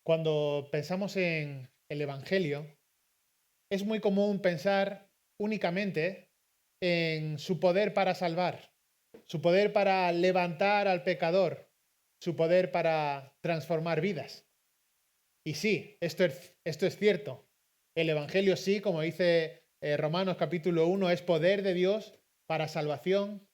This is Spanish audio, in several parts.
Cuando pensamos en el Evangelio, es muy común pensar únicamente en su poder para salvar, su poder para levantar al pecador, su poder para transformar vidas. Y sí, esto es cierto. El Evangelio sí, como dice Romanos capítulo 1, es poder de Dios para salvación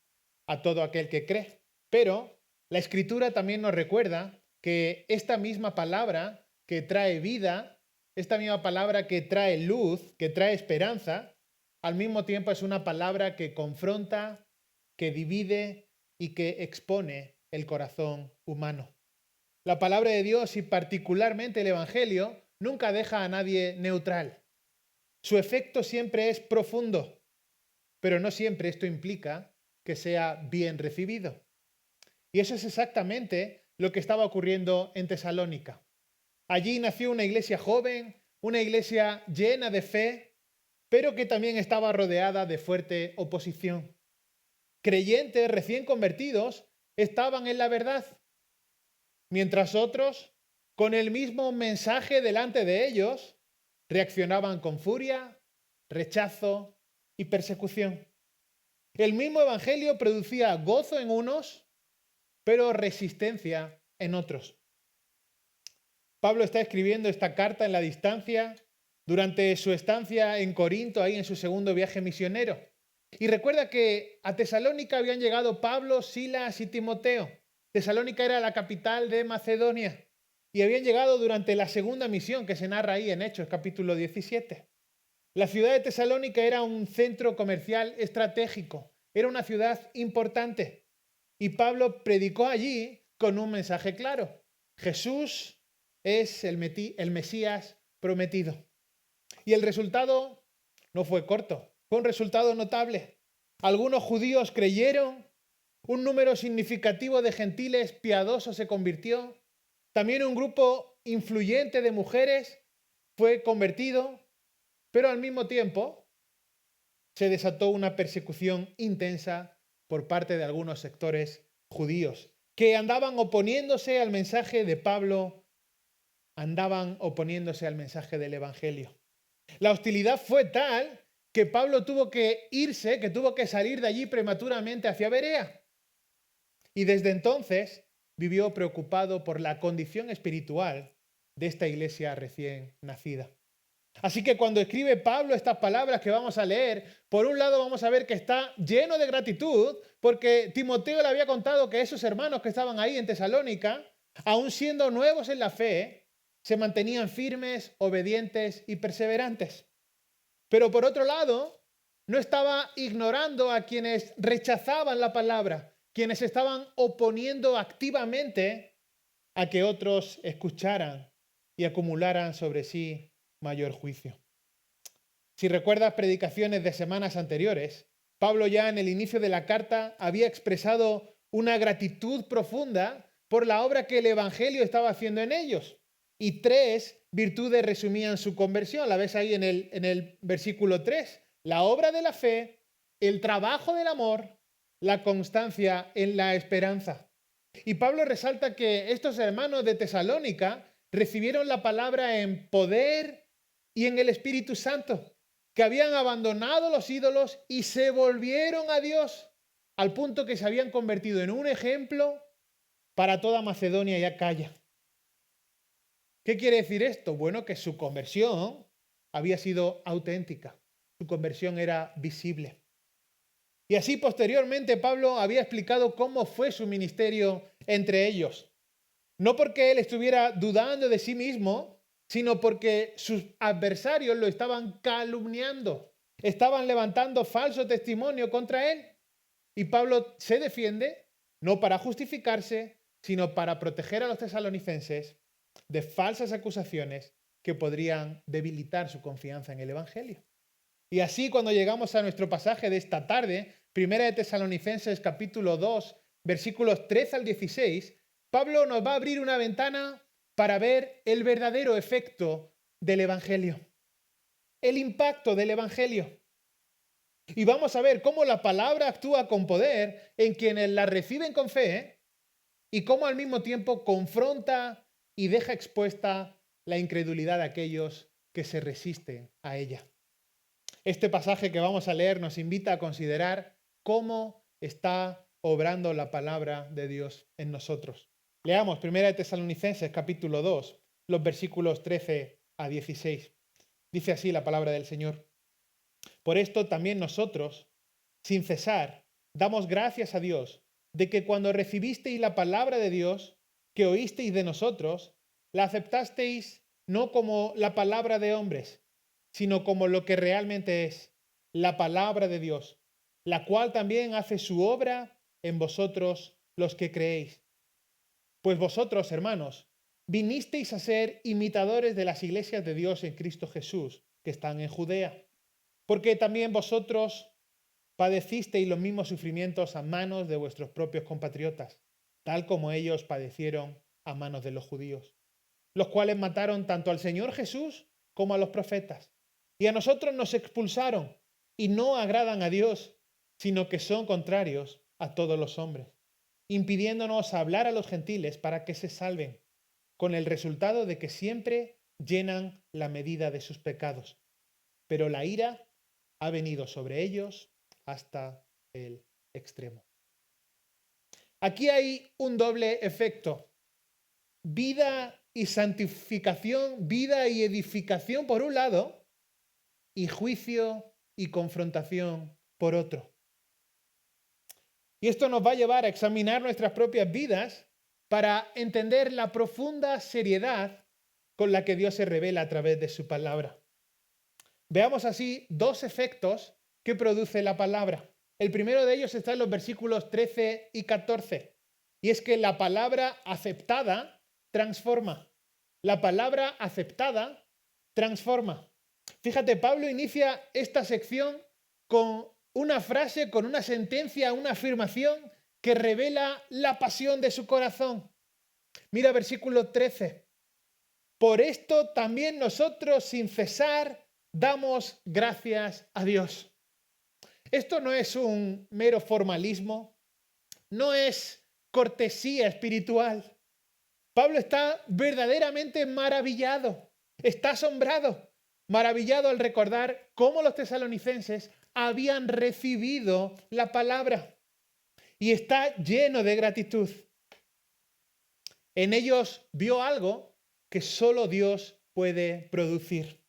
a todo aquel que cree. Pero la Escritura también nos recuerda que esta misma palabra que trae vida, esta misma palabra que trae luz, que trae esperanza, al mismo tiempo es una palabra que confronta, que divide y que expone el corazón humano. La palabra de Dios y particularmente el Evangelio nunca deja a nadie neutral. Su efecto siempre es profundo, pero no siempre esto implica que sea bien recibido. Y eso es exactamente lo que estaba ocurriendo en Tesalónica. Allí nació una iglesia joven, una iglesia llena de fe, pero que también estaba rodeada de fuerte oposición. Creyentes recién convertidos estaban en la verdad, mientras otros, con el mismo mensaje delante de ellos, reaccionaban con furia, rechazo y persecución. El mismo evangelio producía gozo en unos, pero resistencia en otros. Pablo está escribiendo esta carta en la distancia durante su estancia en Corinto, ahí en su segundo viaje misionero. Y recuerda que a Tesalónica habían llegado Pablo, Silas y Timoteo. Tesalónica era la capital de Macedonia y habían llegado durante la segunda misión que se narra ahí en Hechos capítulo 17. La ciudad de Tesalónica era un centro comercial estratégico, era una ciudad importante y Pablo predicó allí con un mensaje claro. Jesús es el Mesías prometido. Y el resultado no fue corto, fue un resultado notable. Algunos judíos creyeron, un número significativo de gentiles piadosos se convirtió, también un grupo influyente de mujeres fue convertido, pero al mismo tiempo se desató una persecución intensa por parte de algunos sectores judíos que andaban oponiéndose al mensaje de Pablo, andaban oponiéndose al mensaje del Evangelio. La hostilidad fue tal que Pablo tuvo que irse, que tuvo que salir de allí prematuramente hacia Berea. Y desde entonces vivió preocupado por la condición espiritual de esta iglesia recién nacida. Así que cuando escribe Pablo estas palabras que vamos a leer, por un lado vamos a ver que está lleno de gratitud porque Timoteo le había contado que esos hermanos que estaban ahí en Tesalónica, aun siendo nuevos en la fe, se mantenían firmes, obedientes y perseverantes. Pero por otro lado, no estaba ignorando a quienes rechazaban la palabra, quienes estaban oponiendo activamente a que otros escucharan y acumularan sobre sí mayor juicio. Si recuerdas predicaciones de semanas anteriores, Pablo ya en el inicio de la carta había expresado una gratitud profunda por la obra que el Evangelio estaba haciendo en ellos. Y tres virtudes resumían su conversión. La ves ahí en el versículo 3. La obra de la fe, el trabajo del amor, la constancia en la esperanza. Y Pablo resalta que estos hermanos de Tesalónica recibieron la palabra en poder y en el Espíritu Santo, que habían abandonado los ídolos y se volvieron a Dios, al punto que se habían convertido en un ejemplo para toda Macedonia y Acaya. ¿Qué quiere decir esto? Bueno, que su conversión había sido auténtica, su conversión era visible. Y así posteriormente Pablo había explicado cómo fue su ministerio entre ellos. No porque él estuviera dudando de sí mismo, sino porque sus adversarios lo estaban calumniando, estaban levantando falso testimonio contra él. Y Pablo se defiende, no para justificarse, sino para proteger a los tesalonicenses de falsas acusaciones que podrían debilitar su confianza en el Evangelio. Y así cuando llegamos a nuestro pasaje de esta tarde, Primera de Tesalonicenses capítulo 2, versículos 13 al 16, Pablo nos va a abrir una ventana para ver el verdadero efecto del Evangelio, el impacto del Evangelio. Y vamos a ver cómo la palabra actúa con poder en quienes la reciben con fe y cómo al mismo tiempo confronta y deja expuesta la incredulidad de aquellos que se resisten a ella. Este pasaje que vamos a leer nos invita a considerar cómo está obrando la palabra de Dios en nosotros. Leamos 1 de Tesalonicenses capítulo 2, los versículos 13 a 16. Dice así la palabra del Señor. Por esto también nosotros, sin cesar, damos gracias a Dios de que cuando recibisteis la palabra de Dios que oísteis de nosotros, la aceptasteis no como la palabra de hombres, sino como lo que realmente es, la palabra de Dios, la cual también hace su obra en vosotros los que creéis. Pues vosotros, hermanos, vinisteis a ser imitadores de las iglesias de Dios en Cristo Jesús, que están en Judea, porque también vosotros padecisteis los mismos sufrimientos a manos de vuestros propios compatriotas, tal como ellos padecieron a manos de los judíos, los cuales mataron tanto al Señor Jesús como a los profetas. Y a nosotros nos expulsaron y no agradan a Dios, sino que son contrarios a todos los hombres, impidiéndonos hablar a los gentiles para que se salven, con el resultado de que siempre llenan la medida de sus pecados. Pero la ira ha venido sobre ellos hasta el extremo. Aquí hay un doble efecto. Vida y santificación, vida y edificación por un lado, y juicio y confrontación por otro. Y esto nos va a llevar a examinar nuestras propias vidas para entender la profunda seriedad con la que Dios se revela a través de su palabra. Veamos así dos efectos que produce la palabra. El primero de ellos está en los versículos 13 y 14. Y es que la palabra aceptada transforma. La palabra aceptada transforma. Fíjate, Pablo inicia esta sección con una frase, con una sentencia, una afirmación que revela la pasión de su corazón. Mira versículo 13. Por esto también nosotros sin cesar damos gracias a Dios. Esto no es un mero formalismo, no es cortesía espiritual. Pablo está verdaderamente maravillado, está asombrado, maravillado al recordar cómo los tesalonicenses habían recibido la palabra y está lleno de gratitud. En ellos vio algo que solo Dios puede producir.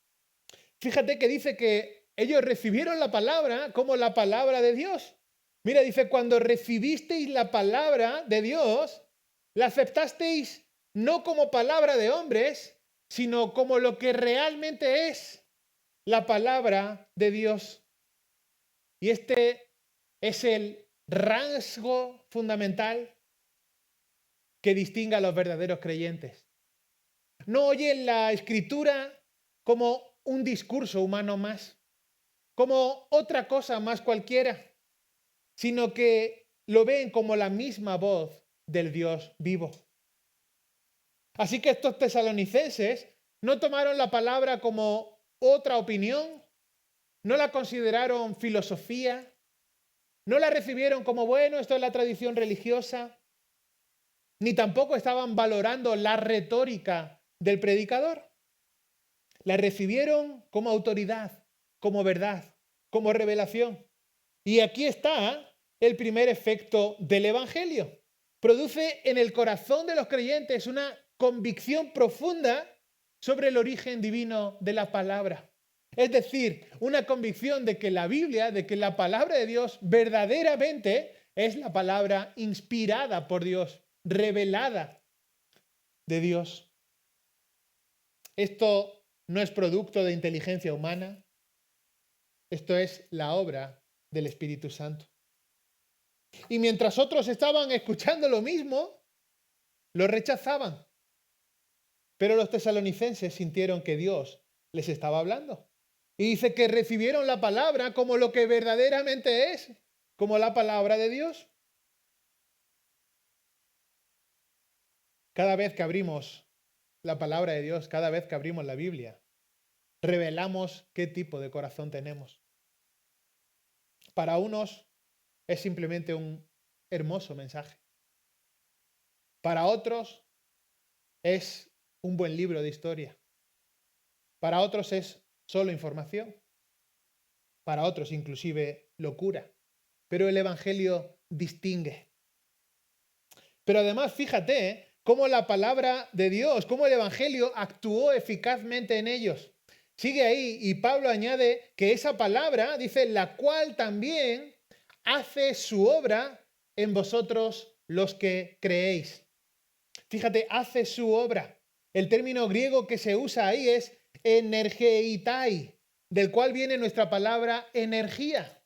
Fíjate que dice que ellos recibieron la palabra como la palabra de Dios. Mira, dice, cuando recibisteis la palabra de Dios, la aceptasteis no como palabra de hombres, sino como lo que realmente es la palabra de Dios. Y este es el rasgo fundamental que distingue a los verdaderos creyentes. No oyen la Escritura como un discurso humano más, como otra cosa más cualquiera, sino que lo ven como la misma voz del Dios vivo. Así que estos tesalonicenses no tomaron la palabra como otra opinión, no la consideraron filosofía, no la recibieron como, bueno, esto es la tradición religiosa, ni tampoco estaban valorando la retórica del predicador. La recibieron como autoridad, como verdad, como revelación. Y aquí está el primer efecto del Evangelio. Produce en el corazón de los creyentes una convicción profunda sobre el origen divino de la palabra. Es decir, una convicción de que la Biblia, de que la palabra de Dios verdaderamente es la palabra inspirada por Dios, revelada de Dios. Esto no es producto de inteligencia humana, esto es la obra del Espíritu Santo. Y mientras otros estaban escuchando lo mismo, lo rechazaban. Pero los tesalonicenses sintieron que Dios les estaba hablando. Y dice que recibieron la palabra como lo que verdaderamente es, como la palabra de Dios. Cada vez que abrimos la palabra de Dios, cada vez que abrimos la Biblia, revelamos qué tipo de corazón tenemos. Para unos es simplemente un hermoso mensaje. Para otros es un buen libro de historia. Para otros es solo información. Para otros inclusive locura. Pero el Evangelio distingue. Pero además, fíjate cómo la palabra de Dios, cómo el Evangelio actuó eficazmente en ellos. Sigue ahí y Pablo añade que esa palabra, dice, la cual también hace su obra en vosotros los que creéis. Fíjate, hace su obra. El término griego que se usa ahí es energeitai, del cual viene nuestra palabra energía.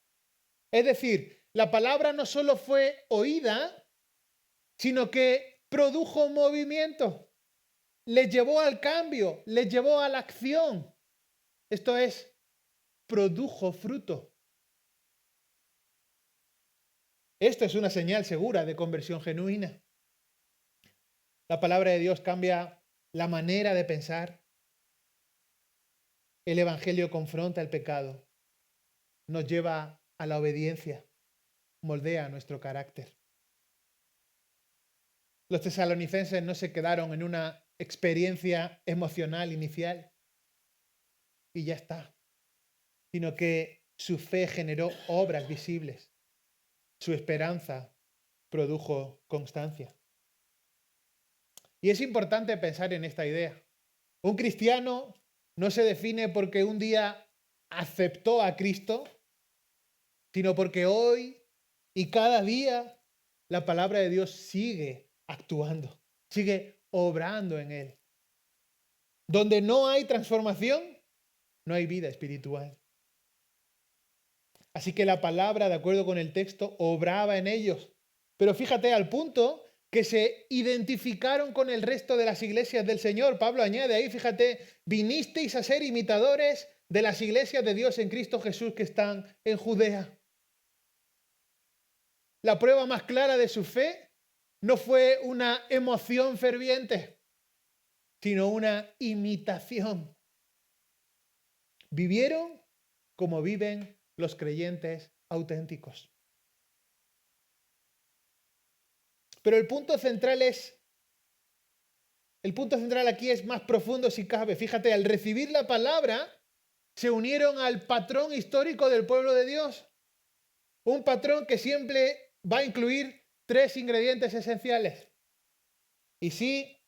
Es decir, la palabra no solo fue oída, sino que produjo movimiento, les llevó al cambio, les llevó a la acción. Esto es, produjo fruto. Esto es una señal segura de conversión genuina. La palabra de Dios cambia la manera de pensar. El Evangelio confronta el pecado, nos lleva a la obediencia, moldea nuestro carácter. Los tesalonicenses no se quedaron en una experiencia emocional inicial y ya está, sino que su fe generó obras visibles. Su esperanza produjo constancia. Y es importante pensar en esta idea. Un cristiano no se define porque un día aceptó a Cristo, sino porque hoy y cada día la palabra de Dios sigue actuando, sigue obrando en él. Donde no hay transformación, no hay vida espiritual. Así que la palabra, de acuerdo con el texto, obraba en ellos. Pero fíjate, al punto que se identificaron con el resto de las iglesias del Señor. Pablo añade ahí, fíjate, vinisteis a ser imitadores de las iglesias de Dios en Cristo Jesús que están en Judea. La prueba más clara de su fe no fue una emoción ferviente, sino una imitación. Vivieron como viven los creyentes auténticos. Pero el punto central aquí es más profundo si cabe. Fíjate, al recibir la palabra, se unieron al patrón histórico del pueblo de Dios. Un patrón que siempre va a incluir 3 ingredientes esenciales. Y si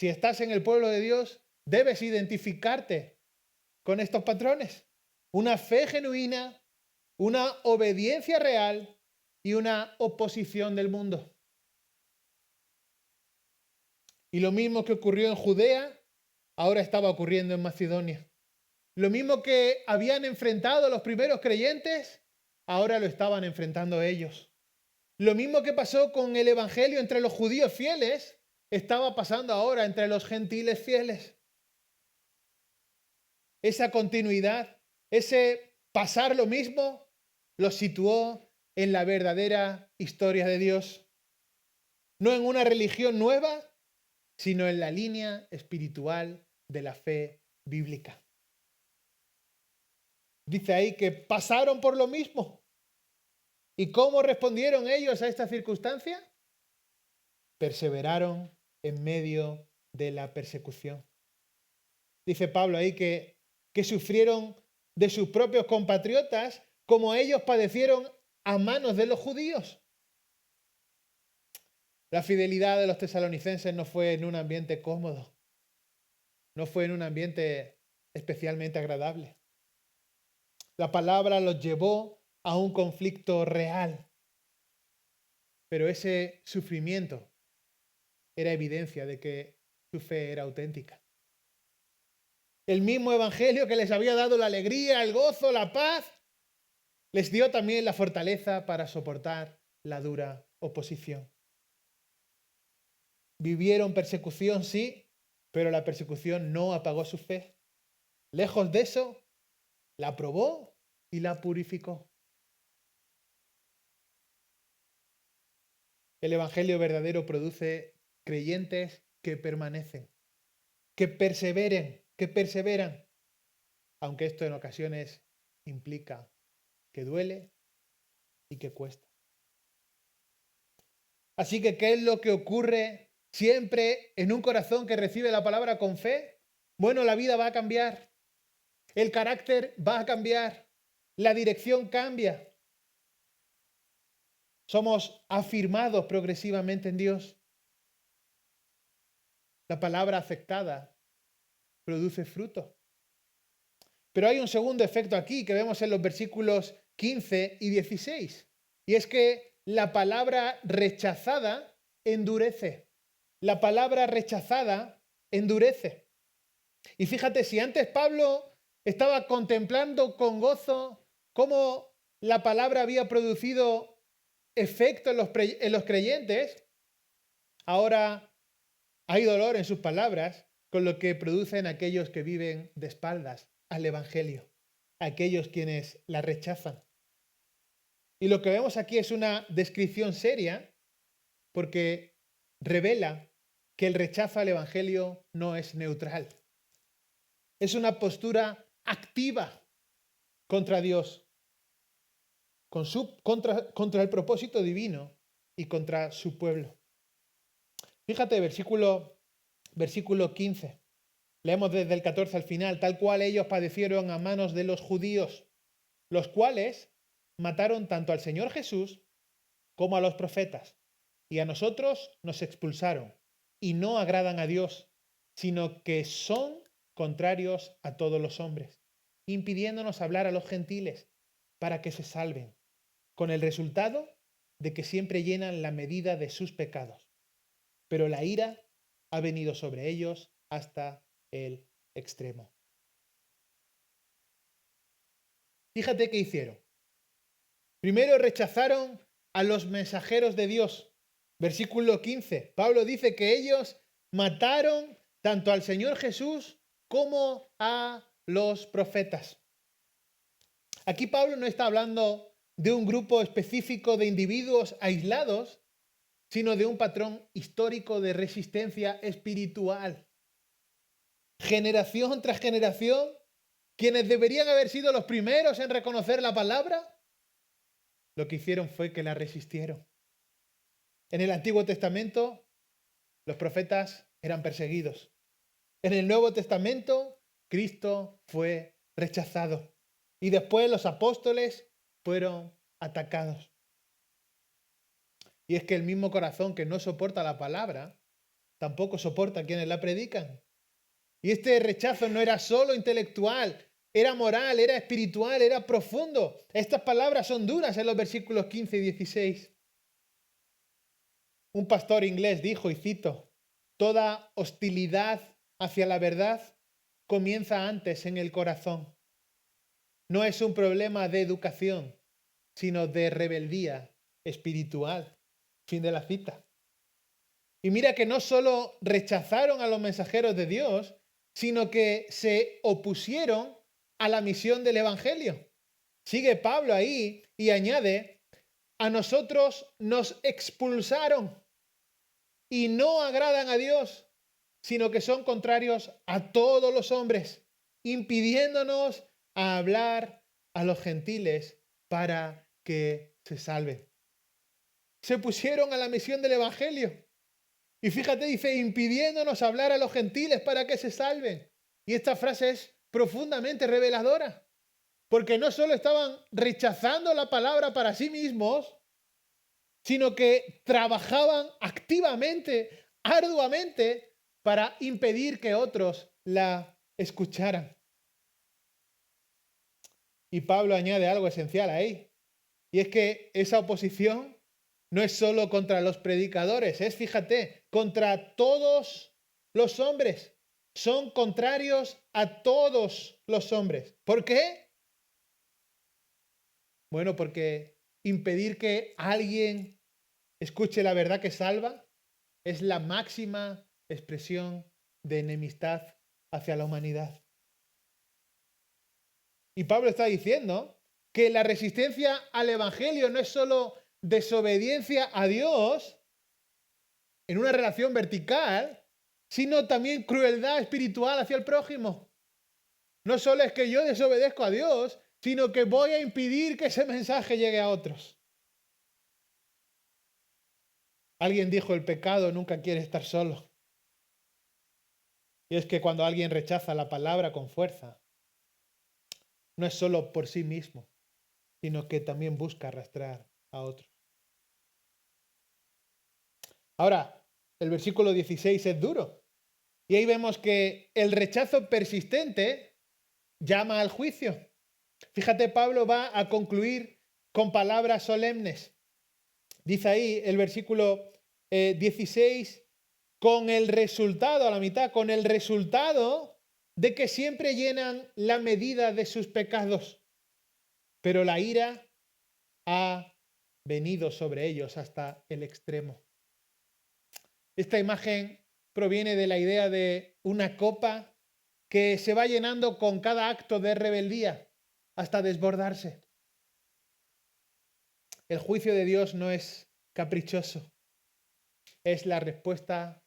estás en el pueblo de Dios, debes identificarte con estos patrones. Una fe genuina, una obediencia real y una oposición del mundo. Y lo mismo que ocurrió en Judea, ahora estaba ocurriendo en Macedonia. Lo mismo que habían enfrentado los primeros creyentes, ahora lo estaban enfrentando ellos. Lo mismo que pasó con el Evangelio entre los judíos fieles, estaba pasando ahora entre los gentiles fieles. Esa continuidad, ese pasar lo mismo, los situó en la verdadera historia de Dios. No en una religión nueva, sino en la línea espiritual de la fe bíblica. Dice ahí que pasaron por lo mismo. ¿Y cómo respondieron ellos a esta circunstancia? Perseveraron en medio de la persecución. Dice Pablo ahí que sufrieron de sus propios compatriotas como ellos padecieron a manos de los judíos. La fidelidad de los tesalonicenses no fue en un ambiente cómodo, no fue en un ambiente especialmente agradable. La palabra los llevó a un conflicto real, pero ese sufrimiento era evidencia de que su fe era auténtica. El mismo evangelio que les había dado la alegría, el gozo, la paz, les dio también la fortaleza para soportar la dura oposición. Vivieron persecución, sí, pero la persecución no apagó su fe. Lejos de eso, la probó y la purificó. El evangelio verdadero produce creyentes que permanecen, que perseveran, aunque esto en ocasiones implica que duele y que cuesta. Así que, ¿qué es lo que ocurre siempre en un corazón que recibe la palabra con fe? Bueno, la vida va a cambiar. el carácter va a cambiar, la dirección cambia. Somos afirmados progresivamente en Dios. La palabra aceptada produce fruto. Pero hay un segundo efecto aquí que vemos en los versículos 15 y 16. Y es que la palabra rechazada endurece. La palabra rechazada endurece. Y fíjate, si antes Pablo estaba contemplando con gozo cómo la palabra había producido efecto en los creyentes, ahora hay dolor en sus palabras con lo que producen aquellos que viven de espaldas al Evangelio, aquellos quienes la rechazan. Y lo que vemos aquí es una descripción seria porque revela que el rechazo al Evangelio no es neutral. Es una postura activa contra Dios, contra el propósito divino y contra su pueblo. Fíjate, versículo 15. Leemos desde el 14 al final, tal cual ellos padecieron a manos de los judíos, los cuales mataron tanto al Señor Jesús como a los profetas, y a nosotros nos expulsaron, y no agradan a Dios, sino que son contrarios a todos los hombres, impidiéndonos hablar a los gentiles para que se salven, con el resultado de que siempre llenan la medida de sus pecados. Pero la ira ha venido sobre ellos hasta el extremo. Fíjate qué hicieron. Primero rechazaron a los mensajeros de Dios. Versículo 15. Pablo dice que ellos mataron tanto al Señor Jesús como a los profetas. Aquí Pablo no está hablando de un grupo específico de individuos aislados, sino de un patrón histórico de resistencia espiritual. Generación tras generación, quienes deberían haber sido los primeros en reconocer la palabra, lo que hicieron fue que la resistieron. En el Antiguo Testamento, los profetas eran perseguidos. En el Nuevo Testamento, Cristo fue rechazado. Y después los apóstoles fueron atacados. Y es que el mismo corazón que no soporta la palabra, tampoco soporta a quienes la predican. Y este rechazo no era solo intelectual, era moral, era espiritual, era profundo. Estas palabras son duras en los versículos 15 y 16. Un pastor inglés dijo, y cito, toda hostilidad hacia la verdad comienza antes en el corazón. No es un problema de educación, sino de rebeldía espiritual. Fin de la cita. Y mira que no solo rechazaron a los mensajeros de Dios, sino que se opusieron a la misión del Evangelio. Sigue Pablo ahí y añade, a nosotros nos expulsaron y no agradan a Dios, sino que son contrarios a todos los hombres, impidiéndonos hablar a los gentiles para que se salven. Se pusieron a la misión del Evangelio. Y fíjate, dice, impidiéndonos hablar a los gentiles para que se salven. Y esta frase es profundamente reveladora. Porque no solo estaban rechazando la palabra para sí mismos, sino que trabajaban activamente, arduamente, para impedir que otros la escucharan. Y Pablo añade algo esencial ahí. Y es que esa oposición no es solo contra los predicadores, es, fíjate, contra todos los hombres. Son contrarios a todos los hombres. ¿Por qué? Bueno, porque impedir que alguien escuche la verdad que salva es la máxima expresión de enemistad hacia la humanidad. Y Pablo está diciendo que la resistencia al Evangelio no es solo desobediencia a Dios en una relación vertical, sino también crueldad espiritual hacia el prójimo. No solo es que yo desobedezco a Dios, sino que voy a impedir que ese mensaje llegue a otros. Alguien dijo, el pecado nunca quiere estar solo. Y es que cuando alguien rechaza la palabra con fuerza, no es solo por sí mismo, sino que también busca arrastrar a otros. Ahora, el versículo 16 es duro. Y ahí vemos que el rechazo persistente llama al juicio. Fíjate, Pablo va a concluir con palabras solemnes. Dice ahí el versículo 16, con el resultado, a la mitad, con el resultado de que siempre llenan la medida de sus pecados, pero la ira ha venido sobre ellos hasta el extremo. Esta imagen proviene de la idea de una copa que se va llenando con cada acto de rebeldía hasta desbordarse. El juicio de Dios no es caprichoso, es la respuesta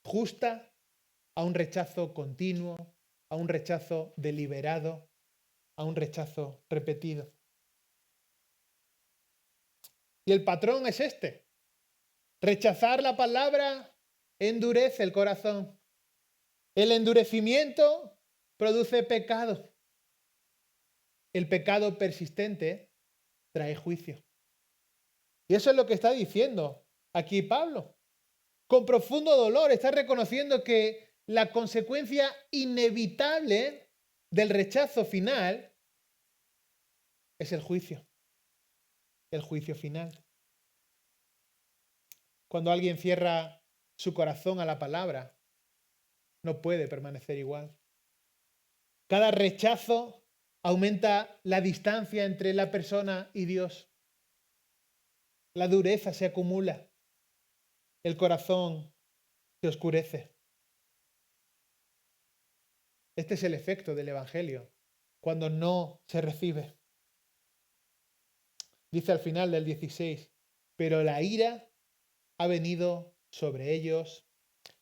justa a un rechazo continuo, a un rechazo deliberado, a un rechazo repetido. Y el patrón es este. Rechazar la palabra endurece el corazón. El endurecimiento produce pecado. El pecado persistente trae juicio. Y eso es lo que está diciendo aquí Pablo. Con profundo dolor está reconociendo que la consecuencia inevitable del rechazo final es el juicio final. Cuando alguien cierra su corazón a la palabra, no puede permanecer igual. Cada rechazo aumenta la distancia entre la persona y Dios. La dureza se acumula. El corazón se oscurece. Este es el efecto del Evangelio cuando no se recibe. Dice al final del 16, pero la ira ha venido sobre ellos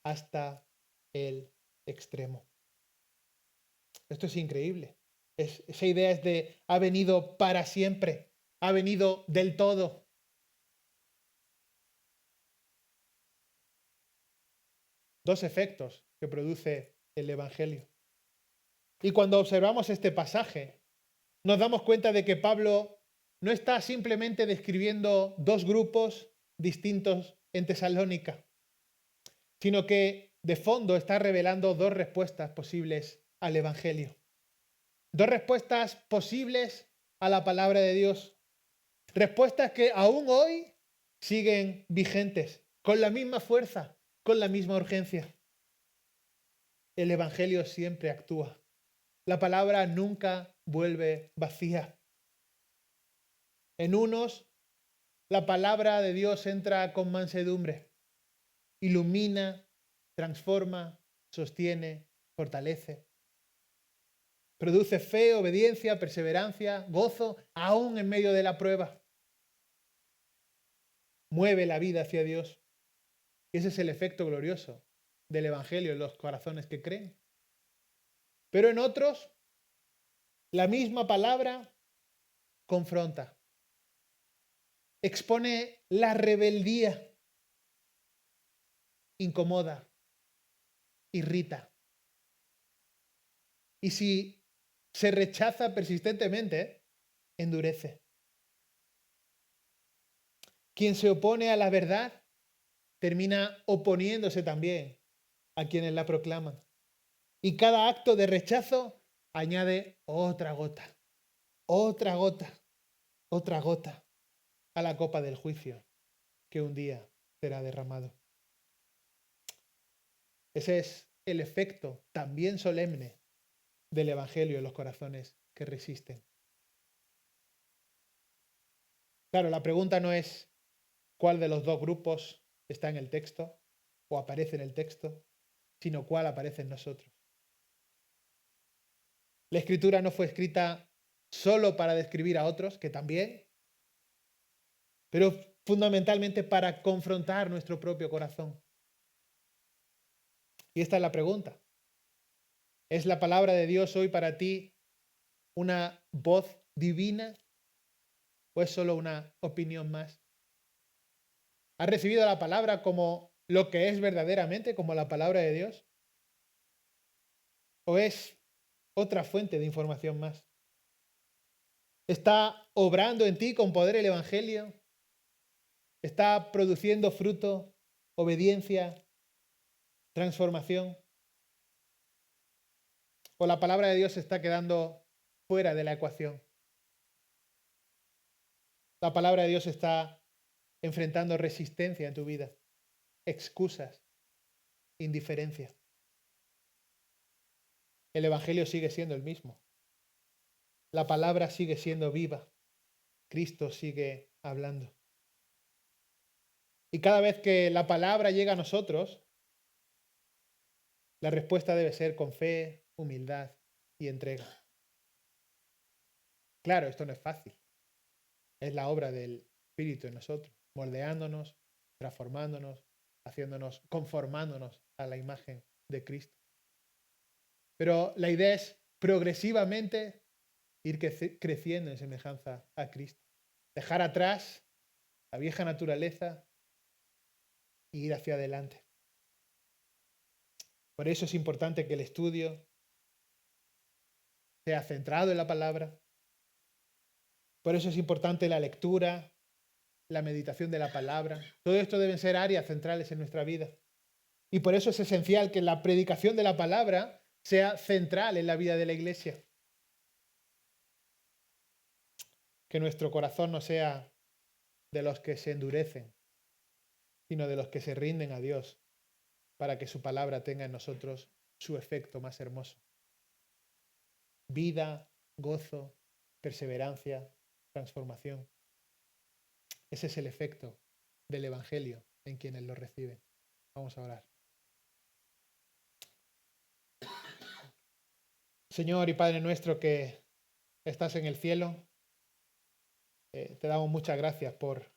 hasta el extremo. Esto es increíble. Esa idea es de ha venido para siempre, ha venido del todo. Dos efectos que produce el Evangelio. Y cuando observamos este pasaje, nos damos cuenta de que Pablo no está simplemente describiendo dos grupos distintos en Tesalónica, sino que de fondo está revelando dos respuestas posibles al Evangelio. Dos respuestas posibles a la palabra de Dios. Respuestas que aún hoy siguen vigentes, con la misma fuerza, con la misma urgencia. El Evangelio siempre actúa. La palabra nunca vuelve vacía. En unos, la palabra de Dios entra con mansedumbre, ilumina, transforma, sostiene, fortalece. Produce fe, obediencia, perseverancia, gozo, aún en medio de la prueba. Mueve la vida hacia Dios. Y ese es el efecto glorioso del Evangelio en los corazones que creen. Pero en otros, la misma palabra confronta, expone la rebeldía, incomoda, irrita. Y si se rechaza persistentemente, endurece. Quien se opone a la verdad termina oponiéndose también a quienes la proclaman. Y cada acto de rechazo añade otra gota a la copa del juicio que un día será derramado. Ese es el efecto también solemne del Evangelio en los corazones que resisten. Claro, la pregunta no es cuál de los dos grupos está en el texto o aparece en el texto, sino cuál aparece en nosotros. La Escritura no fue escrita solo para describir a otros, que también, pero fundamentalmente para confrontar nuestro propio corazón. Y esta es la pregunta. ¿Es la palabra de Dios hoy para ti una voz divina o es solo una opinión más? ¿Has recibido la palabra como lo que es verdaderamente, como la palabra de Dios? ¿O es otra fuente de información más? ¿Está obrando en ti con poder el Evangelio? ¿Está produciendo fruto, obediencia, transformación? ¿O la palabra de Dios se está quedando fuera de la ecuación? La palabra de Dios está enfrentando resistencia en tu vida, excusas, indiferencia. El Evangelio sigue siendo el mismo. La palabra sigue siendo viva. Cristo sigue hablando. Y cada vez que la palabra llega a nosotros, la respuesta debe ser con fe, humildad y entrega. Claro, esto no es fácil. Es la obra del Espíritu en nosotros, moldeándonos, transformándonos, haciéndonos, conformándonos a la imagen de Cristo. Pero la idea es progresivamente ir creciendo en semejanza a Cristo. Dejar atrás la vieja naturaleza e ir hacia adelante. Por eso es importante que el estudio sea centrado en la palabra. Por eso es importante la lectura, la meditación de la palabra. Todo esto deben ser áreas centrales en nuestra vida. Y por eso es esencial que la predicación de la palabra sea central en la vida de la iglesia. Que nuestro corazón no sea de los que se endurecen, sino de los que se rinden a Dios para que su palabra tenga en nosotros su efecto más hermoso. Vida, gozo, perseverancia, transformación. Ese es el efecto del Evangelio en quienes lo reciben. Vamos a orar. Señor y Padre nuestro que estás en el cielo, te damos muchas gracias por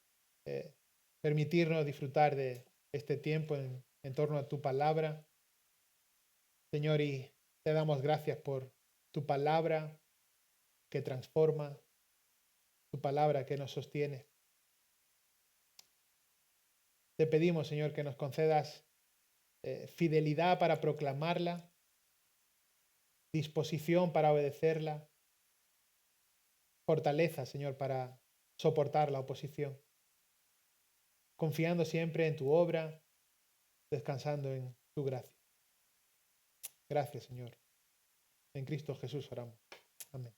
permitirnos disfrutar de este tiempo en torno a tu palabra. Señor, y te damos gracias por tu palabra que transforma, tu palabra que nos sostiene. Te pedimos, Señor, que nos concedas fidelidad para proclamarla, disposición para obedecerla, fortaleza, Señor, para soportar la oposición, confiando siempre en tu obra, descansando en tu gracia. Gracias, Señor. En Cristo Jesús oramos. Amén.